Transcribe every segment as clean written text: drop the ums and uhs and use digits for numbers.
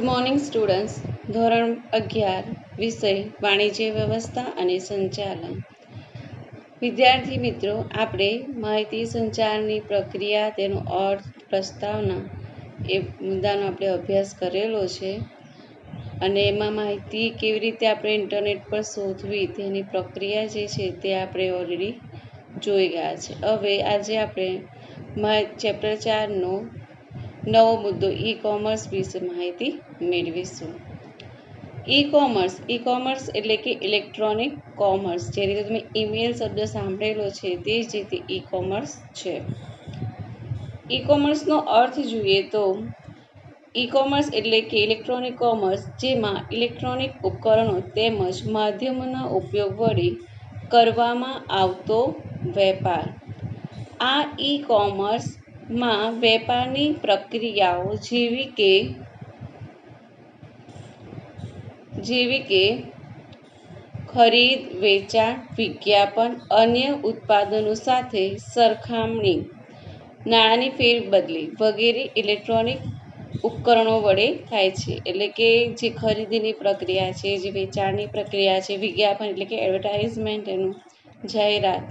Morning students. ધોરણ 11 વિષય વાણિજ્ય વ્યવસ્થા અને સંચાલન. વિદ્યાર્થી મિત્રો, આપણે માહિતી સંચારની પ્રક્રિયા, તેનો અર્થ, પ્રસ્તાવના એ મુદ્દાનો આપણે અભ્યાસ કરેલો છે અને એમાં માહિતી કેવી રીતે આપણે ઇન્ટરનેટ પર શોધવી તેની પ્રક્રિયા જે છે તે આપણે ઓલરેડી જોઈ ગયા છે. હવે આજે આપણે ચેપ્ટર 4નો નવો મુદ્દો ઈ કોમર્સ વિશે માહિતી મેળવીશું. ઈ કોમર્સ એટલે કે ઇલેક્ટ્રોનિક કોમર્સ. જે રીતે તમે ઈમેલ શબ્દ સાંભળેલો છે તે જ રીતે ઈ કોમર્સ છે. ઈ કોમર્સનો અર્થ જોઈએ તો ઈ કોમર્સ એટલે કે ઇલેક્ટ્રોનિક કોમર્સ, જેમાં ઇલેક્ટ્રોનિક ઉપકરણો તેમજ માધ્યમોના ઉપયોગ વડે કરવામાં આવતો વેપાર. આ ઈ કોમર્સમાં વેપારની પ્રક્રિયાઓ જેવી કે ખરીદ, વેચાણ, વિજ્ઞાપન, અન્ય ઉત્પાદનો સાથે સરખામણી, નાણાંની ફેરબદલી વગેરે ઇલેક્ટ્રોનિક ઉપકરણો વડે થાય છે. એટલે કે જે ખરીદીની પ્રક્રિયા છે, જે વેચાણની પ્રક્રિયા છે, વિજ્ઞાપન એટલે કે એડવર્ટાઇઝમેન્ટ, એનું જાહેરાત,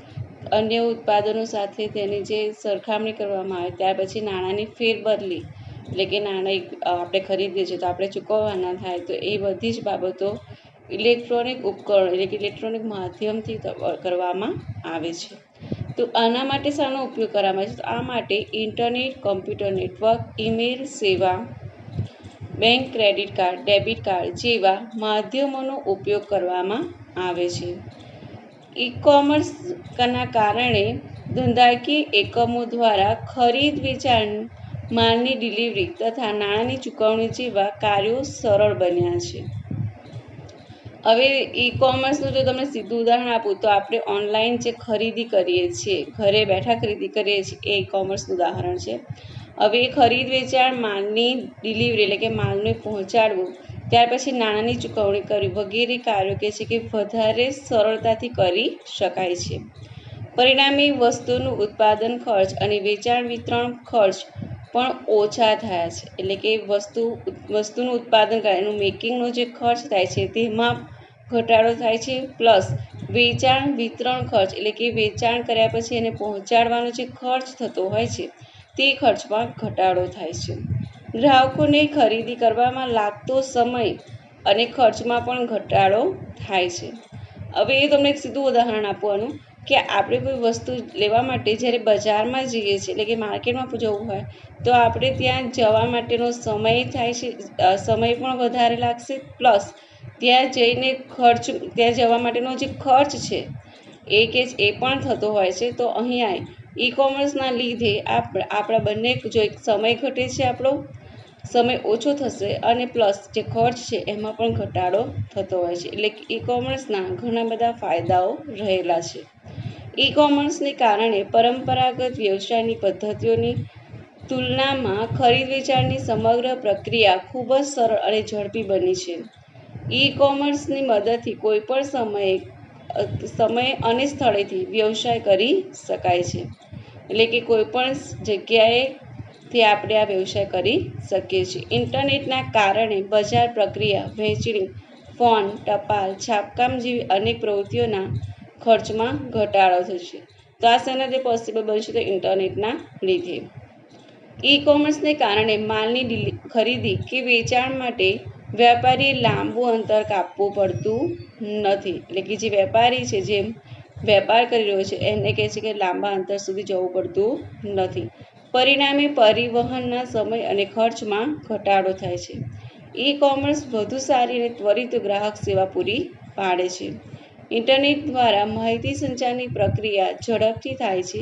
અન્ય ઉત્પાદનો સાથે તેની જે સરખામણી કરવામાં આવે, ત્યાર પછી નાણાંની ફેરબદલી એટલે કે નાણાં આપણે ખરીદીએ છીએ તો આપણે ચૂકવવાના થાય, તો એ બધી જ બાબતો ઇલેક્ટ્રોનિક ઉપકરણ એટલે કે ઇલેક્ટ્રોનિક માધ્યમથી કરવામાં આવે છે. તો આના માટે શાનો ઉપયોગ કરવામાં આવે છે? તો આ માટે ઇન્ટરનેટ, કોમ્પ્યુટર નેટવર્ક, ઈમેલ સેવા, bank credit card, debit card જેવા માધ્યમોનો ઉપયોગ કરવામાં આવે છે. ઈ કોમર્સના કારણે ધંધાકીય એકમો દ્વારા ખરીદ, વેચાણ, માલની ડિલિવરી તથા નાણાંની ચૂકવણી જેવા કાર્યો સરળ બન્યા છે. હવે ઈ કોમર્સનું જો તમને સીધું ઉદાહરણ આપું તો આપણે ઓનલાઈન જે ખરીદી કરીએ છીએ, ઘરે બેઠા ખરીદી કરીએ છીએ, એ ઈ કોમર્સનું ઉદાહરણ છે. હવે ખરીદ, વેચાણ, માલની ડિલિવરી એટલે કે માલને પહોંચાડવું, ત્યાર પછી નાણાંની ચૂકવણી કરવી વગેરે કાર્યો કે છે કે વધારે સરળતાથી કરી શકાય છે. પરિણામે વસ્તુનું ઉત્પાદન ખર્ચ અને વેચાણ વિતરણ ખર્ચ પણ ઓછા થયા છે. એટલે કે વસ્તુનું ઉત્પાદન કરે એનું મેકિંગનો જે ખર્ચ થાય છે તેમાં ઘટાડો થાય છે, પ્લસ વેચાણ વિતરણ ખર્ચ એટલે કે વેચાણ કર્યા પછી એને પહોંચાડવાનો જે ખર્ચ થતો હોય છે તે ખર્ચમાં ઘટાડો થાય છે. ગ્રાહકોને ખરીદી કરવામાં લાગતો સમય અને ખર્ચમાં પણ ઘટાડો થાય છે. હવે એ તમને એક સીધું ઉદાહરણ આપવાનું કે આપણે કોઈ વસ્તુ લેવા માટે જ્યારે બજારમાં જઈએ છીએ એટલે કે માર્કેટમાં જવું હોય તો આપણે ત્યાં જવા માટેનો સમય થાય છે, સમય પણ વધારે લાગશે, પ્લસ ત્યાં જઈને ત્યાં જવા માટેનો જે ખર્ચ છે એ પણ થતો હોય છે. તો અહીંયા ઈ કોમર્સના લીધે આપણા બંને જો એક સમય ઘટે છે, આપણો સમય ઓછો થશે અને પ્લસ જે ખર્ચ છે એમાં પણ ઘટાડો થતો હોય છે. એટલે કે ઈ કોમર્સના ઘણા બધા ફાયદાઓ રહેલા છે. ઈ કોમર્સને કારણે પરંપરાગત વ્યવસાયની પદ્ધતિઓની તુલનામાં ખરીદ વેચાણની સમગ્ર પ્રક્રિયા ખૂબ જ સરળ અને ઝડપી બની છે. ઈ કોમર્સની મદદથી કોઈપણ સમયે અને સ્થળેથી વ્યવસાય કરી શકાય છે. એટલે કે કોઈપણ જગ્યાએથી આપણે આ વ્યવસાય કરી શકીએ છીએ. ઇન્ટરનેટના કારણે બજાર પ્રક્રિયા, વહેંચણી, ફોન, ટપાલ, છાપકામ જેવી અનેક પ્રવૃત્તિઓના ખર્ચમાં ઘટાડો થશે. તો આ શેના લીધે પોસિબલ બનશે? તો ઇન્ટરનેટના લીધે. ઈ કોમર્સને કારણે માલની ખરીદી કે વેચાણ માટે વેપારીએ લાંબુ અંતર કાપવું પડતું નથી. એટલે કે જે વેપારી છે, જે વેપાર કરી રહ્યો છે, એને કહે છે કે લાંબા અંતર સુધી જવું પડતું નથી. પરિણામે પરિવહનના સમય અને ખર્ચમાં ઘટાડો થાય છે. ઈ કોમર્સ વધુ સારી અને ત્વરિત ગ્રાહક સેવા પૂરી પાડે છે. ઇન્ટરનેટ દ્વારા માહિતી સંચારની પ્રક્રિયા ઝડપથી થાય છે.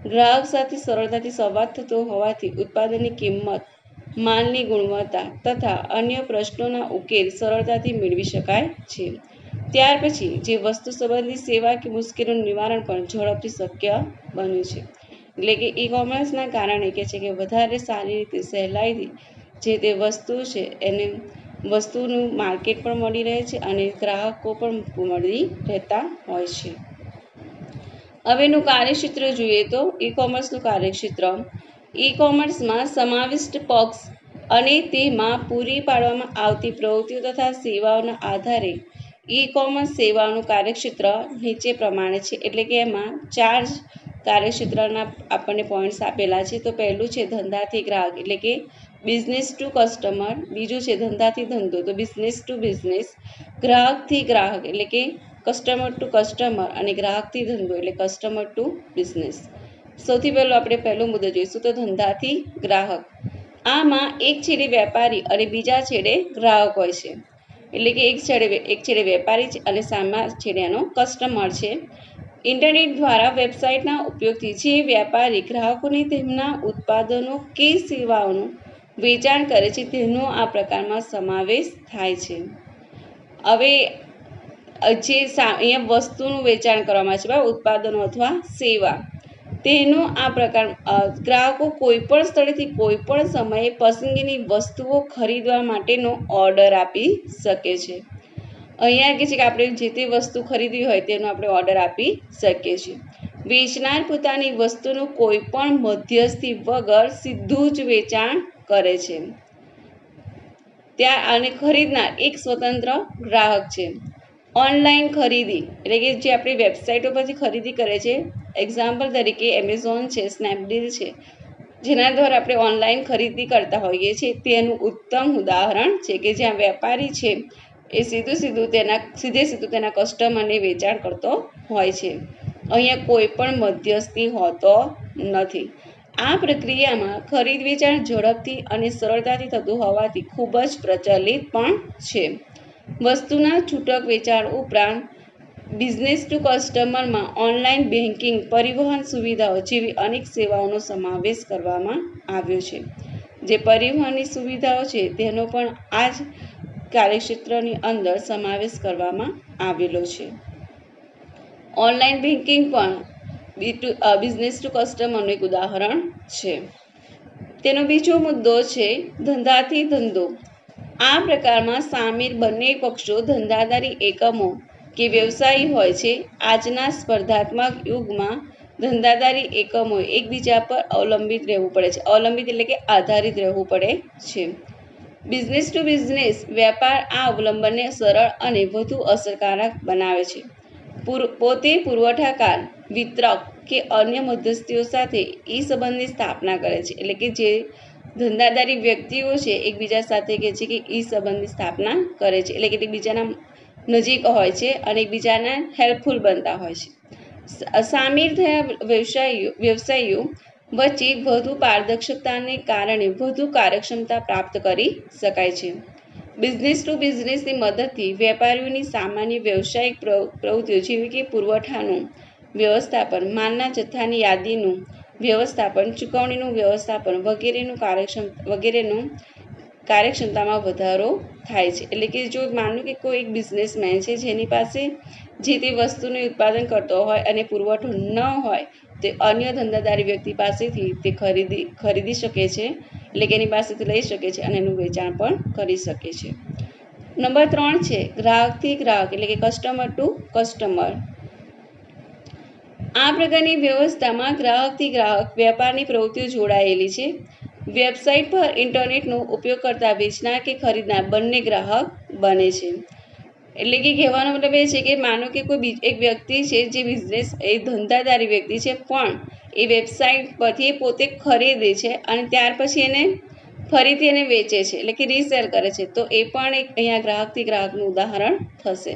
ગ્રાહક સાથે સરળતાથી સંવાદ થતો હોવાથી ઉત્પાદનની કિંમત, માલની ગુણવત્તા તથા અન્ય પ્રશ્નોના ઉકેલ સરળતાથી મેળવી શકાય છે. ત્યાર પછી જે વસ્તુ સંબંધિત સેવા કે મુશ્કેલીનું નિવારણ પણ ઝડપથી શક્ય બન્યું છે. એટલે કે ઈ કોમર્સના કારણે કહે છે કે વધારે સારી રીતે સહેલાઈથી જે તે વસ્તુ છે એને વસ્તુનું માર્કેટ પણ મળી રહે છે અને ગ્રાહકો પણ મળી રહેતા હોય છે. હવેનું કાર્યક્ષેત્ર જોઈએ તો ઈ કોમર્સનું કાર્યક્ષેત્ર. ઈ કોમર્સમાં સમાવિષ્ટ પક્ષ અને તેમાં પૂરી પાડવામાં આવતી પ્રવૃત્તિઓ તથા સેવાઓના આધારે ઈ કોમર્સ સેવાઓનું કાર્યક્ષેત્ર નીચે પ્રમાણે છે. એટલે કે એમાં 4 કાર્યક્ષેત્રના આપણને પોઈન્ટ્સ આપેલા છે. તો પહેલું છે ધંધાથી ગ્રાહક એટલે કે બિઝનેસ ટુ કસ્ટમર. બીજું છે ધંધાથી ધંધો તો બિઝનેસ ટુ બિઝનેસ. ગ્રાહકથી ગ્રાહક એટલે કે કસ્ટમર ટુ કસ્ટમર અને ગ્રાહકથી ધંધો એટલે કસ્ટમર ટુ બિઝનેસ. સૌથી પહેલું આપણે પહેલો મુદ્દો જોઈશું તો ધંધાથી ગ્રાહક. આમાં એક છેડે વેપારી અને બીજા છેડે ગ્રાહક હોય છે. એટલે કે એક છેડે વેપારી છે અને સામા છેડે એનો કસ્ટમર છે. ઇન્ટરનેટ દ્વારા વેબસાઇટના ઉપયોગથી જે વેપારી ગ્રાહકોને તેમના ઉત્પાદનો કે સેવાઓનું વેચાણ કરે છે તેનો આ પ્રકારમાં સમાવેશ થાય છે. હવે જે અહીંયા વસ્તુનું વેચાણ કરવામાં છે ઉત્પાદનો અથવા સેવા તેનો આ પ્રકાર ગ્રાહકો કોઈપણ સ્થળેથી કોઈપણ સમયે પસંદગીની વસ્તુઓ ખરીદવા માટેનો ઓર્ડર આપી શકે છે. અહીંયા કે છે કે આપણે જે તે વસ્તુ ખરીદવી હોય તેનો આપણે ઓર્ડર આપી શકીએ છીએ. વેચનાર પોતાની વસ્તુનું કોઈ પણ મધ્યસ્થી વગર સીધું જ વેચાણ કરે છે. ત્યાં અને ખરીદનાર એક સ્વતંત્ર ગ્રાહક છે. ઓનલાઈન ખરીદી એટલે કે જે આપણી વેબસાઇટો પરથી ખરીદી કરે છે. એક્ઝામ્પલ તરીકે એમેઝોન છે, સ્નેપડીલ છે, જેના દ્વારા આપણે ઓનલાઈન ખરીદી કરતા હોઈએ છીએ તેનું ઉત્તમ ઉદાહરણ છે કે જ્યાં વેપારી છે એ સીધે તેના કસ્ટમરને વેચાણ કરતો હોય છે. અહીંયા કોઈ પણ મધ્યસ્થી હોતો નથી. આ પ્રક્રિયામાં ખરીદ વેચાણ ઝડપથી અને સરળતાથી થતું હોવાથી ખૂબ જ પ્રચલિત પણ છે. વસ્તુના છૂટક વેચાણ ઉપરાંત બિઝનેસ ટુ કસ્ટમરમાં ઓનલાઈન બેન્કિંગ, પરિવહન સુવિધાઓ જેવી અનેક સેવાઓનો સમાવેશ કરવામાં આવ્યો છે. જે પરિવહનની સુવિધાઓ છે તેનો પણ આ જ કાર્યક્ષેત્રની અંદર સમાવેશ કરવામાં આવેલો છે. ઓનલાઈન બેન્કિંગ પણ બિઝનેસ ટુ કસ્ટમરનું એક ઉદાહરણ છે. તેનો બીજો મુદ્દો છે ધંધાથી ધંધો. આ પ્રકારમાં સામેલ બંને પક્ષો ધંધાદારી એકમો કે વ્યવસાયી હોય છે. આજના સ્પર્ધાત્મક યુગમાં ધંધાદારી એકમોએ એકબીજા પર અવલંબિત રહેવું પડે છે. અવલંબિત એટલે કે આધારિત રહેવું પડે છે. બિઝનેસ ટુ બિઝનેસ વેપાર આ અવલંબનને સરળ અને વધુ અસરકારક બનાવે છે. પોતે પુરવઠાકાર, વિતરક કે અન્ય મધ્યસ્થીઓ સાથે ઈ સંબંધની સ્થાપના કરે છે. એટલે કે જે ધંધાદારી વ્યક્તિઓ છે એકબીજા સાથે કે છે કે ઈ સંબંધની સ્થાપના કરે છે. એટલે કે એકબીજાના નજીક હોય છે અને એકબીજાને હેલ્પફુલ બનતા હોય છે. સામેલ થયા વ્યવસાયીઓ વચ્ચે વધુ પારદર્શકતાને કારણે વધુ કાર્યક્ષમતા પ્રાપ્ત કરી શકાય છે. બિઝનેસ ટુ બિઝનેસની મદદથી વેપારીઓની સામાન્ય વ્યવસાયિક પ્રવૃત્તિઓ જેવી કે પુરવઠાનું વ્યવસ્થાપન, માલના જથ્થાની યાદીનું વ્યવસ્થાપન, ચૂકવણીનું વ્યવસ્થાપન વગેરેનું કાર્યક્ષમતામાં વધારો થાય છે. એટલે કે જો માનો કે કોઈ એક બિઝનેસમેન છે જેની પાસે જે તે વસ્તુનું ઉત્પાદન કરતો હોય અને પુરવઠો ન હોય તે અન્ય ધંધાદારી વ્યક્તિ પાસેથી તે ખરીદી શકે છે. એટલે કે એની પાસેથી લઈ શકે છે અને એનું વેચાણ પણ કરી શકે છે. નંબર 3 છે ગ્રાહકથી ગ્રાહક એટલે કે કસ્ટમર ટુ કસ્ટમર. આ પ્રકારની વ્યવસ્થામાં ગ્રાહકથી ગ્રાહક વેપારની પ્રવૃત્તિઓ જોડાયેલી છે. વેબસાઇટ પર ઇન્ટરનેટનો ઉપયોગ કરતા વેચનાર કે ખરીદનાર બંને ગ્રાહક બને છે. એટલે કે કહેવાનો મતલબ એ છે કે માનો કે કોઈ એક વ્યક્તિ છે જે બિઝનેસ એ ધંધાદારી વ્યક્તિ છે પણ એ વેબસાઇટ પરથી પોતે ખરીદે છે અને ત્યાર પછી એને ફરીથી એને વેચે છે એટલે કે રીસેલ કરે છે. તો એ પણ એક અહીંયા ગ્રાહકથી ગ્રાહકનું ઉદાહરણ થશે.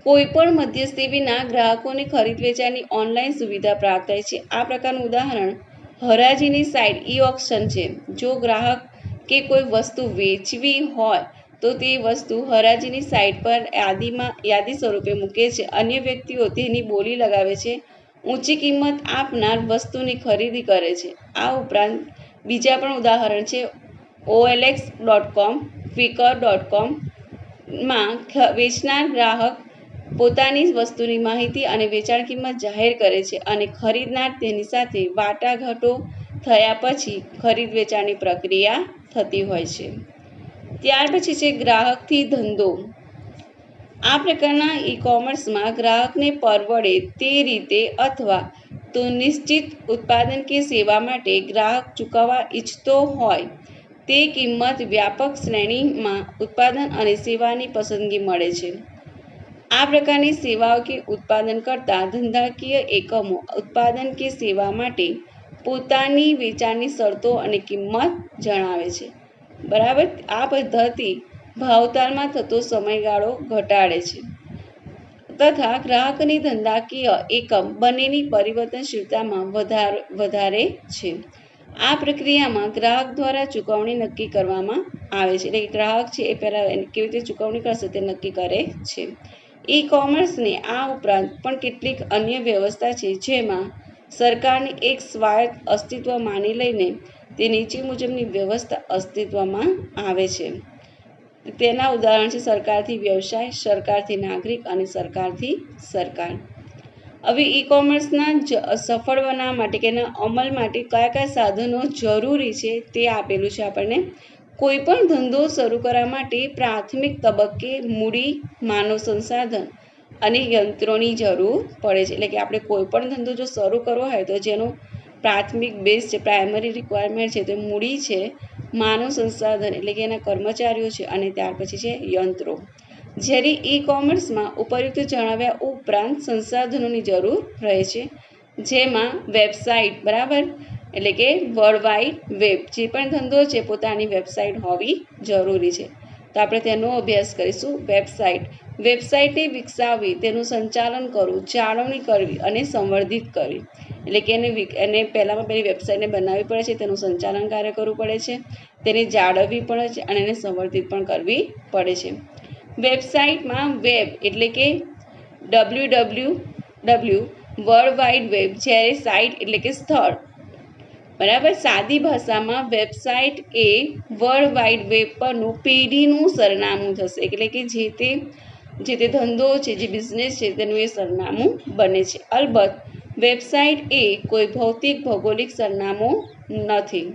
કોઈ પણ મધ્યસ્થી વિના ગ્રાહકોને ખરીદ વેચાણની ઓનલાઈન સુવિધા પ્રાપ્ત થાય છે. આ પ્રકારનું ઉદાહરણ હરાજીની સાઇટ ઈ ઓક્શન છે. જો ગ્રાહક કે કોઈ વસ્તુ વેચવી હોય તો તે વસ્તુ હરાજીની સાઇટ પર યાદી સ્વરૂપે મૂકે છે. અન્ય વ્યક્તિઓ તેની બોલી લગાવે છે. ઊંચી કિંમત આપનાર વસ્તુની ખરીદી કરે છે. આ ઉપરાંત બીજા પણ ઉદાહરણ છે OLX.com, Quikr.com માં વેચનાર ગ્રાહક પોતાની વસ્તુની માહિતી અને વેચાણ કિંમત જાહેર કરે છે અને ખરીદનાર તેની સાથે વાટાઘાટો થયા પછી ખરીદ વેચાણની પ્રક્રિયા થતી હોય છે. ત્યાર પછી છે ગ્રાહકથી ધંધો. આ પ્રકારના ઈ કોમર્સમાં ગ્રાહકને પરવડે તે રીતે અથવા તો નિશ્ચિત ઉત્પાદન કે સેવા માટે ગ્રાહક ચૂકવવા ઈચ્છતો હોય તે કિંમત વ્યાપક શ્રેણીમાં ઉત્પાદન અને સેવાની પસંદગી મળે છે. આ પ્રકારની સેવાઓ કે ઉત્પાદન કરતા ધંધાકીય એકમો ઉત્પાદન કે સેવા માટે પોતાની વેચાણની શરતો અને કિંમત જણાવે છે. બરાબર. આ પદ્ધતિ ભાવતાલમાં થતો સમયગાળો ઘટાડે છે તથા ગ્રાહકની ધંધાકીય એકમ બંનેની પરિવર્તનશીલતામાં વધારે છે. આ પ્રક્રિયામાં ગ્રાહક દ્વારા ચૂકવણી નક્કી કરવામાં આવે છે. એટલે ગ્રાહક છે એ પહેલાં કેવી રીતે ચૂકવણી કરશે તે નક્કી કરે છે. ઈ કોમર્સની આ ઉપરાંત પણ કેટલીક અન્ય વ્યવસ્થા છે, જેમાં સરકારની એક સ્વાયત્ત અસ્તિત્વ માની લઈને તે નીચે મુજબની વ્યવસ્થા અસ્તિત્વમાં આવે છે. તેના ઉદાહરણ છે સરકારથી વ્યવસાય, સરકારથી નાગરિક અને સરકારથી સરકાર. હવે ઈ કોમર્સના સફળ બનાવવા માટે કે એના અમલ માટે કયા કયા સાધનો જરૂરી છે તે આપેલું છે આપણને. કોઈ પણ ધંધો શરૂ કરવા માટે પ્રાથમિક તબક્કે મૂડી, માનવ સંસાધન અને યંત્રોની જરૂર પડે છે. એટલે કે આપણે કોઈ પણ ધંધો જો શરૂ કરવો હોય તો જેનો પ્રાથમિક બેઝ છે, પ્રાઇમરી રિક્વાયરમેન્ટ છે તે મૂડી છે, માનવ સંસાધન એટલે કે એના કર્મચારીઓ છે અને ત્યાર પછી છે યંત્રો. જ્યારે ઈ કોમર્સમાં ઉપયુક્ત જણાવ્યા ઉપરાંત સંસાધનોની જરૂર રહે છે, જેમાં વેબસાઇટ, બરાબર, એટલે કે વર્લ્ડ વાઇડ વેબ, જે પણ ધંધો છે પોતાની વેબસાઇટ હોવી જરૂરી છે. તો આપણે તેનો અભ્યાસ કરીશું. વેબસાઇટને વિકસાવવી, તેનું સંચાલન કરવું, જાળવણી કરવી અને સંવર્ધિત કરવી. એટલે કે એને પહેલાં વેબસાઇટને બનાવવી પડે છે, તેનું સંચાલન કાર્ય કરવું પડે છે, તેને જાળવવી પડે છે અને એને સંવર્ધિત પણ કરવી પડે છે. વેબસાઇટમાં વેબ એટલે કે www વર્લ્ડ વાઇડ વેબ, જ્યારે સાઇટ એટલે કે સ્થળ. બરાબર. સાદી ભાષામાં વેબસાઇટ એ વર્લ્ડ વાઇડ વેબ પરનું પેઢીનું સરનામું થશે. એટલે કે જે તે ધંધો છે, જે બિઝનેસ છે તેનું એ સરનામું બને છે. અલબત્ત વેબસાઇટ એ કોઈ ભૌતિક ભૌગોલિક સરનામું નથી.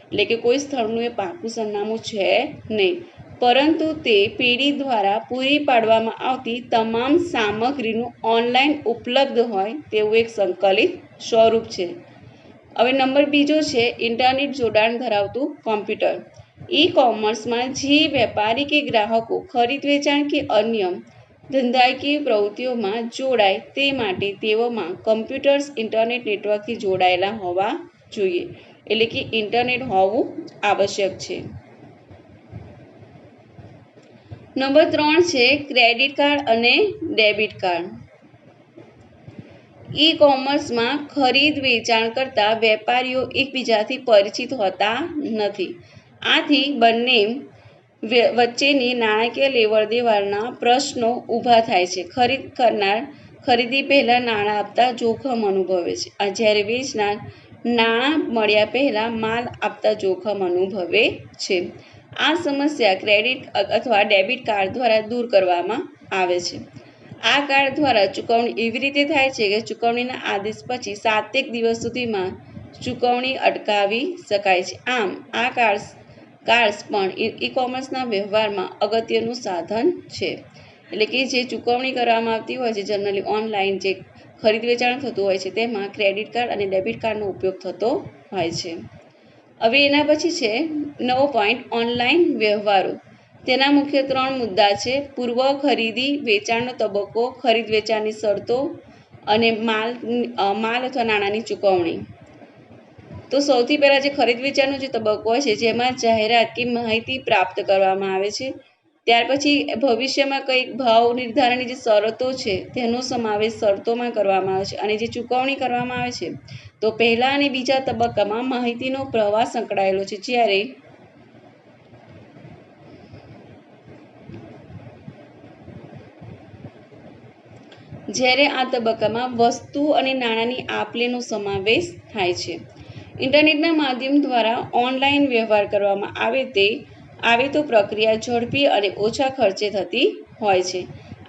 એટલે કે કોઈ સ્થળનું એ પાકું સરનામું છે નહીં, પરંતુ તે પેઢી દ્વારા પૂરી પાડવામાં આવતી તમામ સામગ્રીનું ઓનલાઈન ઉપલબ્ધ હોય તેવું એક સંકલિત સ્વરૂપ છે. હવે નંબર બીજો છે ઇન્ટરનેટ જોડાણ ધરાવતું કોમ્પ્યુટર. ઈ કોમર્સમાં જે વેપારી કે ગ્રાહકો ખરીદ વેચાણ કે અન્ય ધંધાકીય પ્રવૃત્તિઓમાં જોડાય તે માટે તેઓમાં કમ્પ્યુટર્સ ઇન્ટરનેટ નેટવર્કથી જોડાયેલા હોવા જોઈએ. એટલે કે ઇન્ટરનેટ હોવું આવશ્યક છે. નંબર 3 છે ક્રેડિટ કાર્ડ અને ડેબિટ કાર્ડ. ઈ કોમર્સમાં ખરીદ વેચાણ કરતા વેપારીઓ એકબીજાથી પરિચિત હોતા નથી. આથી બંને વચ્ચેની નાણાકીય લેવડ દેવડના પ્રશ્નો ઊભા થાય છે. ખરીદ કરનાર ખરીદી પહેલાં નાણાં આપતા જોખમ અનુભવે છે, જ્યારે વેચનાર નાણાં મળ્યા પહેલાં માલ આપતા જોખમ અનુભવે છે. આ સમસ્યા ક્રેડિટ અથવા ડેબિટ કાર્ડ દ્વારા દૂર કરવામાં આવે છે. આ કાર્ડ દ્વારા ચૂકવણી એવી રીતે થાય છે કે ચૂકવણીના આદેશ પછી 7 દિવસ સુધીમાં ચૂકવણી અટકાવી શકાય છે. આમ આ કાર્ડ્સ પણ ઈ કોમર્સના વ્યવહારમાં અગત્યનું સાધન છે. એટલે કે જે ચૂકવણી કરવામાં આવતી હોય છે, જનરલી ઓનલાઈન જે ખરીદ વેચાણ થતું હોય છે, તેમાં ક્રેડિટ કાર્ડ અને ડેબિટ કાર્ડનો ઉપયોગ થતો હોય છે. હવે એના પછી છે 9 પોઈન્ટ ઓનલાઈન વ્યવહારો. તેના મુખ્ય 3 મુદ્દા છે: પૂર્વ ખરીદી વેચાણનો તબક્કો, ખરીદ વેચાણની શરતો અને માલ અથવા નાણાંની ચૂકવણી. તો સૌથી પહેલાં જે ખરીદ વેચાણનો જે તબક્કો હોય છે, જેમાં જાહેરાત કે માહિતી પ્રાપ્ત કરવામાં આવે છે. ત્યાર પછી ભવિષ્યમાં કંઈક ભાવ નિર્ધારણની જે શરતો છે તેનો સમાવેશ શરતોમાં કરવામાં આવે છે. અને જે ચૂકવણી કરવામાં આવે છે, તો પહેલા અને બીજા તબક્કામાં માહિતીનો પ્રવાહ સંકળાયેલો છે, જ્યારે આ તબક્કામાં વસ્તુ અને નાણાંની આપ-લેનો સમાવેશ થાય છે. ઇન્ટરનેટના માધ્યમ દ્વારા ઓનલાઈન વ્યવહાર કરવામાં આવે તો પ્રક્રિયા ઝડપી અને ઓછા ખર્ચે થતી હોય છે.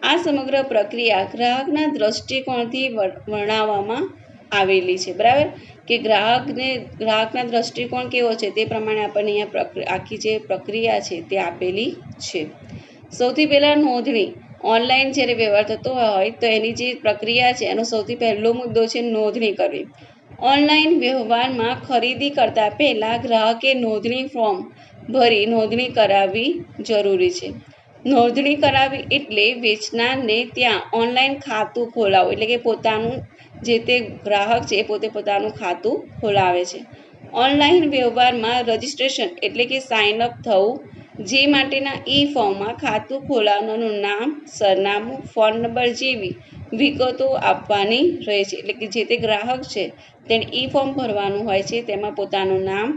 આ સમગ્ર પ્રક્રિયા ગ્રાહકના દ્રષ્ટિકોણથી વર્ણવવામાં આવેલી છે. બરાબર, કે ગ્રાહકના દ્રષ્ટિકોણ કેવો છે તે પ્રમાણે આપણને અહીંયા આખી જે પ્રક્રિયા છે તે આપેલી છે. સૌથી પહેલાં નોંધણી. ઓનલાઈન જ્યારે વ્યવહાર થતો હોય તો એની જે પ્રક્રિયા છે એનો સૌથી પહેલો મુદ્દો છે નોંધણી કરવી. ઓનલાઈન વ્યવહારમાં ખરીદી કરતા પહેલાં ગ્રાહકે નોંધણી ફોર્મ ભરી નોંધણી કરાવવી જરૂરી છે. નોંધણી કરાવવી એટલે વેચનારને ત્યાં ઓનલાઈન ખાતું ખોલાવવું, એટલે કે પોતાનું જે તે ગ્રાહક છે એ પોતે પોતાનું ખાતું ખોલાવે છે. ઓનલાઈન વ્યવહારમાં રજિસ્ટ્રેશન એટલે કે સાઇન અપ થવું, જે માટેના ઈ ફોર્મમાં ખાતું ખોલાવનારનું નામ, સરનામું, ફોન નંબર જેવી વિગતો આપવાની રહે છે. એટલે કે જે તે ગ્રાહક છે તેને ઈ ફોર્મ ભરવાનું હોય છે, તેમાં પોતાનું નામ,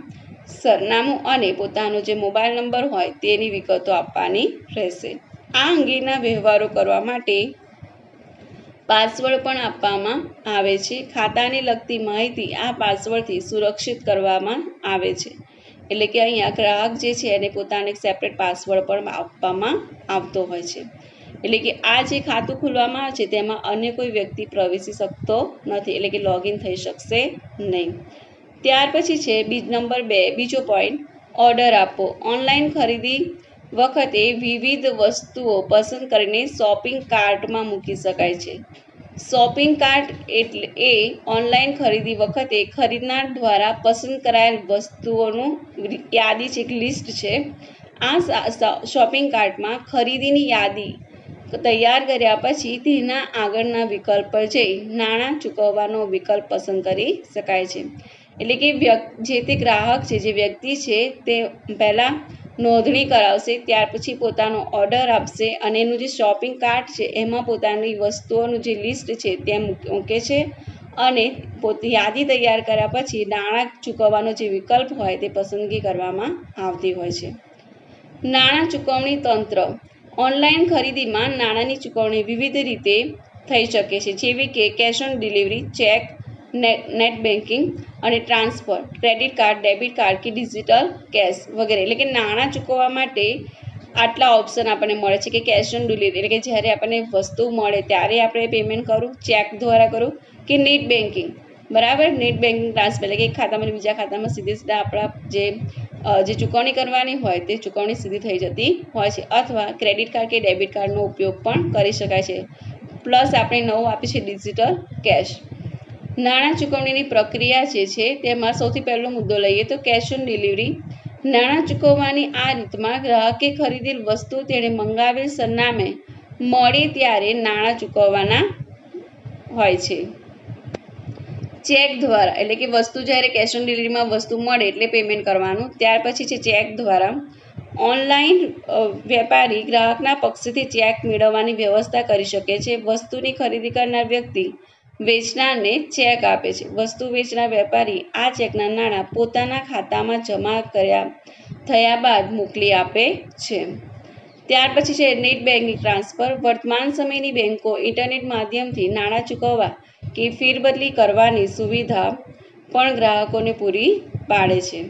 સરનામું અને પોતાનો જે મોબાઈલ નંબર હોય તેની વિગતો આપવાની રહેશે. આ અંગેના વ્યવહારો કરવા માટે પાસવર્ડ પણ આપવામાં આવે છે. ખાતાને લગતી માહિતી આ પાસવર્ડથી સુરક્ષિત કરવામાં આવે છે. એટલે કે અહીંયા ગ્રાહક જે છે એને પોતાને એક સેપરેટ પાસવર્ડ પણ આપવામાં આવતો હોય છે. એટલે કે આ જે ખાતું ખોલવામાં આવે છે તેમાં અન્ય કોઈ વ્યક્તિ પ્રવેશી શકતો નથી, એટલે કે લોગિન થઈ શકશે નહીં. ત્યાર પછી છે નંબર 2, બીજો પોઈન્ટ, ઓર્ડર આપવો. ઓનલાઈન ખરીદી વખતે વિવિધ વસ્તુઓ પસંદ કરીને શોપિંગ કાર્ટમાં મૂકી શકાય છે. શોપિંગ કાર્ટ એટલે એ ઓનલાઈન ખરીદી વખતે ખરીદનાર દ્વારા પસંદ કરાયેલ વસ્તુઓનું યાદી છે, એક લિસ્ટ છે. આ શોપિંગ કાર્ટમાં ખરીદીની યાદી તૈયાર કર્યા પછી તેના આગળના વિકલ્પ પર જઈ નાણાં ચૂકવવાનો વિકલ્પ પસંદ કરી શકાય છે. એટલે કે જે તે ગ્રાહક છે, જે વ્યક્તિ છે તે પહેલાં નોંધણી કરાવશે, ત્યાર પછી પોતાનો ઓર્ડર આપશે અને એનું જે શોપિંગ કાર્ટ છે એમાં પોતાની વસ્તુઓનું જે લિસ્ટ છે તે મૂકે છે અને પોતે યાદી તૈયાર કર્યા પછી નાણાં ચૂકવવાનો જે વિકલ્પ હોય તે પસંદગી કરવામાં આવતી હોય છે. નાણાં ચૂકવણી તંત્ર. ઓનલાઈન ખરીદીમાં નાણાંની ચૂકવણી વિવિધ રીતે થઈ શકે છે, જેવી કે cash on delivery, cheque, net banking અને transfer, credit card, debit card કે ડિજિટલ કેશ વગેરે. એટલે કે નાણાં ચૂકવવા માટે આટલા ઓપ્શન આપણને મળે છે કે કેશ ઓન ડિલિવરી એટલે કે જ્યારે આપણને વસ્તુ મળે ત્યારે આપણે પેમેન્ટ કરવું, ચેક દ્વારા કરવું કે નેટ બેન્કિંગ, બરાબર, નેટ બેન્કિંગ ટ્રાન્સફર એટલે કે એક ખાતામાં બીજા ખાતામાં સીધા આપણા જે ચૂકવણી કરવાની હોય તે ચૂકવણી સીધી થઈ જતી હોય છે. અથવા ક્રેડિટ કાર્ડ કે ડેબિટ કાર્ડનો ઉપયોગ પણ કરી શકાય છે. પ્લસ આપણે નવું આપીએ છીએ ડિજિટલ કેશ. નાણાં ચૂકવણીની પ્રક્રિયા જે છે તેમાં સૌથી પહેલો મુદ્દો લઈએ તો કેશ ઓન ડિલિવરી. નાણાં ચૂકવવાની આ રીતમાં ગ્રાહકે ખરીદેલ વસ્તુ તેણે મંગાવેલ સરનામે મળે ત્યારે નાણાં ચૂકવવાના હોય છે. ચેક દ્વારા એટલે કે વસ્તુ જ્યારે કેશ ઓન ડિલિવરીમાં વસ્તુ મળે એટલે પેમેન્ટ કરવાનું. ત્યાર પછી છે ચેક દ્વારા. ઓનલાઈન વેપારી ગ્રાહકના પક્ષથી ચેક મેળવવાની વ્યવસ્થા કરી શકે છે. વસ્તુની ખરીદી કરનાર વ્યક્તિ વેચનારને ચેક આપે છે. વસ્તુ વેચનાર વેપારી આ ચેકના નાણાં પોતાના ખાતામાં જમા થયા બાદ મોકલી આપે છે. ત્યાર પછી છે નેટ બેન્કિંગ ટ્રાન્સફર. વર્તમાન સમયની બેન્કો ઇન્ટરનેટ માધ્યમથી નાણાં ચૂકવવા કે ફેરબદલી કરવાની સુવિધા પણ ગ્રાહકોને પૂરી પાડે છે.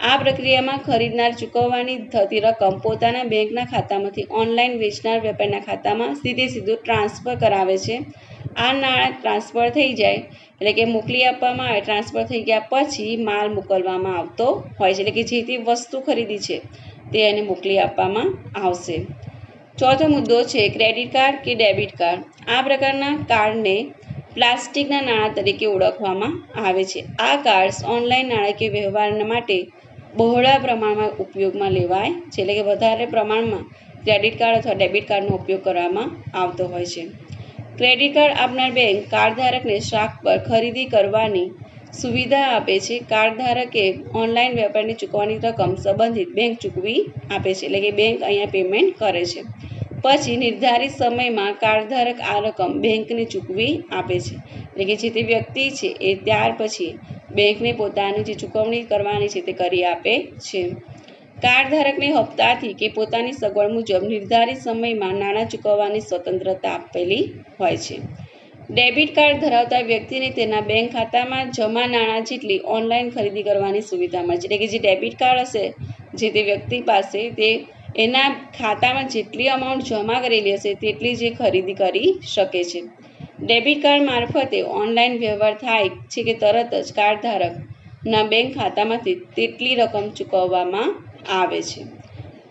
આ પ્રક્રિયામાં ખરીદનાર ચૂકવવાની થતી રકમ પોતાના બેંકના ખાતામાંથી ઓનલાઈન વેચનાર વેપારીના ખાતામાં સીધું ટ્રાન્સફર કરાવે છે. આ નાણાં ટ્રાન્સફર થઈ જાય એટલે કે મોકલી આપવામાં આવે, ટ્રાન્સફર થઈ ગયા પછી માલ મોકલવામાં આવતો હોય છે, એટલે કે જે તે વસ્તુ ખરીદી છે તે એને મોકલી આપવામાં આવશે. ચોથો મુદ્દો છે ક્રેડિટ કાર્ડ કે ડેબિટ કાર્ડ. આ પ્રકારના કાર્ડને પ્લાસ્ટિકના નાણાં તરીકે ઓળખવામાં આવે છે. આ કાર્ડ્સ ઓનલાઈન નાણાકીય વ્યવહાર માટે બહોળા પ્રમાણમાં ઉપયોગમાં લેવાય છે, એટલે કે વધારે પ્રમાણમાં ક્રેડિટ કાર્ડ અથવા ડેબિટ કાર્ડનો ઉપયોગ કરવામાં આવતો હોય છે. ક્રેડિટ કાર્ડ આપનાર બેંક કાર્ડધારકને શાખ પર ખરીદી કરવાની સુવિધા આપે છે. કાર્ડધારકે ઓનલાઈન વેપારની ચૂકવવાની રકમ સંબંધિત બેંક ચૂકવી આપે છે, એટલે કે બેંક અહીંયા પેમેન્ટ કરે છે. પછી નિર્ધારિત સમયમાં કાર્ડધારક આ રકમ બેંકને ચૂકવી આપે છે, એટલે કે જે તે વ્યક્તિ છે એ ત્યાર પછી બેંકને પોતાની જે ચૂકવણી કરવાની છે તે કરી આપે છે. કાર્ડધારકને હપ્તાથી કે પોતાની સગવડ મુજબ નિર્ધારિત સમયમાં નાણાં ચૂકવવાની સ્વતંત્રતા આપેલી હોય છે. ડેબિટ કાર્ડ ધરાવતા વ્યક્તિને તેના બેંક ખાતામાં જમા નાણાં જેટલી ઓનલાઈન ખરીદી કરવાની સુવિધા મળે છે, એટલે કે જે ડેબિટ કાર્ડ હશે જે તે વ્યક્તિ પાસે તે એના ખાતામાં જેટલી અમાઉન્ટ જમા કરેલી હશે તેટલી જે ખરીદી કરી શકે છે. ડેબિટ કાર્ડ મારફતે ઓનલાઈન વ્યવહાર થાય છે કે તરત જ કાર્ડધારકના બેંક ખાતામાંથી તેટલી રકમ ચૂકવવામાં આવે છે.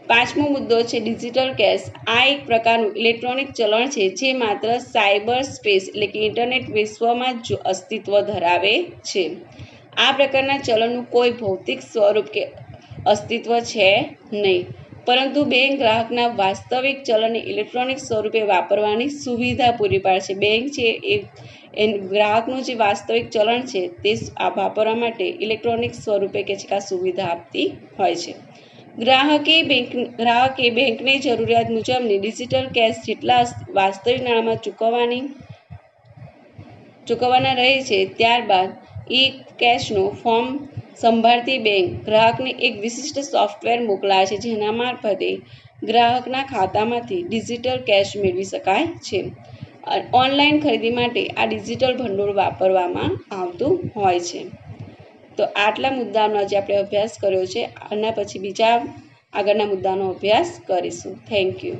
પાંચમો મુદ્દો છે ડિજિટલ કેશ. આ એક પ્રકારનું ઇલેક્ટ્રોનિક ચલણ છે જે માત્ર સાયબર સ્પેસ એટલે કે ઇન્ટરનેટ વિશ્વમાં જ અસ્તિત્વ ધરાવે છે. આ પ્રકારના ચલણનું કોઈ ભૌતિક સ્વરૂપ કે અસ્તિત્વ છે નહીં, પરંતુ બેંક ગ્રાહકના વાસ્તવિક ચલણને ઇલેક્ટ્રોનિક સ્વરૂપે વાપરવાની સુવિધા પૂરી પાડે છે. બેંક છે એ ગ્રાહકનું જે વાસ્તવિક ચલણ છે તે વાપરવા માટે ઇલેક્ટ્રોનિક સ્વરૂપે કે છે આ સુવિધા આપતી હોય છે. ગ્રાહકે બેંકની જરૂરિયાત મુજબની ડિજિટલ કેશ જેટલા વાસ્તવિક નાણાંમાં ચૂકવવાના રહે છે. ત્યારબાદ ઈ કેશનું ફોર્મ સંભાળતી બેંક ગ્રાહકને એક વિશિષ્ટ સોફ્ટવેર મોકલાવે છે, જેના મારફતે ગ્રાહકના ખાતામાંથી ડિજિટલ કેશ મેળવી શકાય છે. ઓનલાઈન ખરીદી માટે આ ડિજિટલ ભંડોળ વાપરવામાં આવતું હોય છે. તો આટલા મુદ્દાનો આજે આપણે અભ્યાસ કર્યો છે. આના પછી બીજા આગળના મુદ્દાનો અભ્યાસ કરીશું. Thank you.